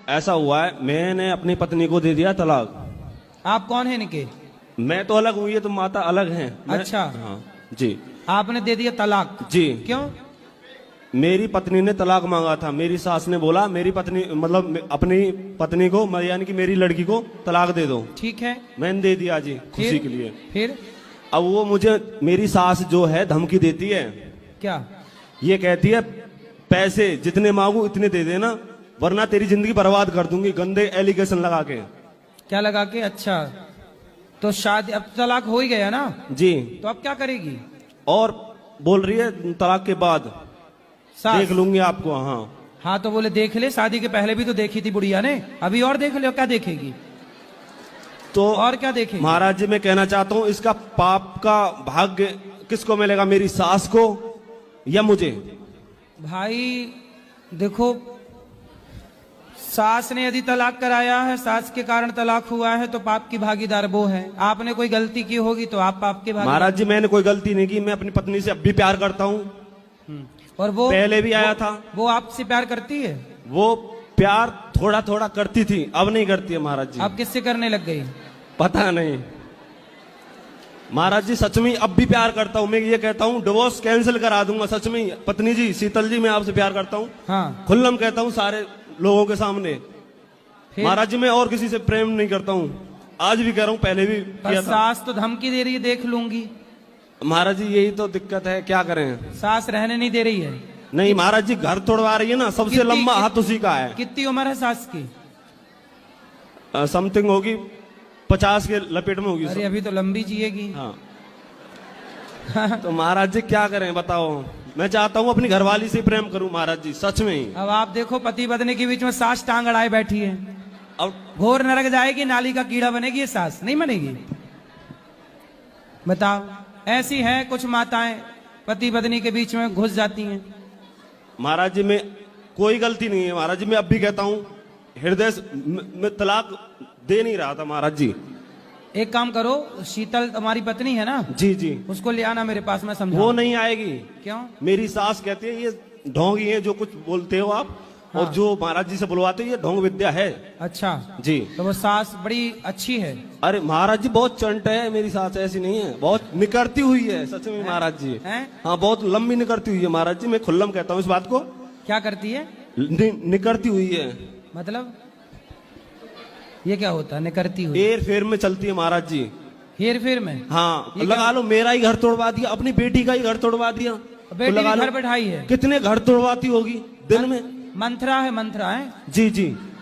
ऐसा हुआ है, मैंने अपनी पत्नी को दे दिया तलाक। आप कौन है इनके? मैं तो अलग हूँ, ये तो माता अलग हैं। अच्छा। हाँ जी। आपने दे दिया तलाक? जी। क्यों? मेरी पत्नी ने तलाक मांगा था। मेरी सास ने बोला मेरी पत्नी मतलब अपनी पत्नी को यानी कि मेरी लड़की को तलाक दे दो। ठीक है। मैंने दे दिया जी, खुशी के लिए। फिर अब वो मुझे मेरी सास जो है धमकी देती है। क्या? ये कहती है पैसे जितने मांगू इतने दे देना, वरना तेरी जिंदगी बर्बाद कर दूंगी, गंदे एलिगेशन लगा के। क्या लगा के? अच्छा, तो शादी अब तलाक हो ही गया ना जी। तो अब क्या करेगी? और बोल रही है तलाक के बाद देख लूंगी आपको। हाँ तो बोले देख ले, शादी के पहले भी तो देखी थी बुढ़िया ने, अभी और देख ले। क्या देखेगी? तो और क्या देखेगी? महाराज जी मैं कहना चाहता हूँ, इसका पाप का भाग्य किसको मिलेगा, मेरी सास को या मुझे? भाई देखो, सास ने यदि तलाक कराया है, सास के कारण तलाक हुआ है, तो पाप की भागीदार वो है। आपने कोई गलती की होगी तो आप पाप के भागीदार। महाराज जी मैंने कोई गलती नहीं की, मैं अपनी पत्नी से अब भी प्यार करता हूँ। और वो पहले भी आया था। वो आपसे प्यार करती है? वो प्यार थोड़ा थोड़ा करती थी, अब नहीं करती है महाराज जी। अब किससे करने लग गई? पता नहीं महाराज जी, सच में अब भी प्यार करता हूँ। मैं ये कहता हूँ डिवोर्स कैंसिल करा दूंगा, सच में। पत्नी जी, शीतल जी, मैं आपसे प्यार करता हूँ। हाँ। खुल्लम कहता हूँ सारे लोगों के सामने। महाराज जी मैं और किसी से प्रेम नहीं करता हूँ, आज भी कह रहा हूँ, पहले भी किया था। सास तो धमकी दे रही है, देख लूंगी। महाराज जी यही तो दिक्कत है, क्या करें? सास रहने नहीं दे रही है? नहीं महाराज जी, घर तोड़वा रही है ना। सबसे लंबा हाथ उसी का है। कितनी उम्र है सास की? समथिंग होगी 50 के लपेट में होगी। अरे अभी तो लंबी जिएगी। हाँ। तो महाराज जी क्या करें बताओ? मैं चाहता हूँ अपनी घरवाली से प्रेम करूं महाराज जी, सच में ही। अब आप देखो, पति पत्नी के बीच में सास टांग अड़ाए बैठी है। अब घोर नरक जाएगी, नाली का कीड़ा बनेगी ये सास, नहीं बनेगी? बताओ। ऐसी है कुछ माताएं, पति पत्नी के बीच में घुस जाती हैं। महाराज जी में कोई गलती नहीं है महाराज जी, मैं अब भी कहता हूँ, हृदय में तलाक दे नहीं रहा था महाराज जी। एक काम करो, शीतल तुम्हारी पत्नी है ना? जी जी। उसको ले आना मेरे पास, मैं समझाऊं। वो नहीं आएगी। क्यों? मेरी सास कहती है ये ढोंगी है, जो कुछ बोलते हो आप। हाँ। और जो महाराज जी से बुलवाते हो ये ढोंग विद्या है। अच्छा जी। तो वो सास बड़ी अच्छी है? अरे महाराज जी बहुत चंट है मेरी सास, ऐसी नहीं है, बहुत निकरती हुई है सच में महाराज जी। हाँ बहुत लंबी निकरती हुई है महाराज जी, मैं खुल्लम कहता हूँ इस बात को। क्या करती है? निकरती हुई है। मतलब ये क्या होता है निकरती हुई? हेर फेर में चलती है महाराज जी। हेर फेर में? हाँ लगा लो, मेरा ही घर तोड़वा दिया, अपनी बेटी का ही घर तोड़वा दिया। बेटी तो घर बैठाई है? कितने घर तोड़वाती होगी दिन में? मंत्रा है, मंत्रा है। जी जी।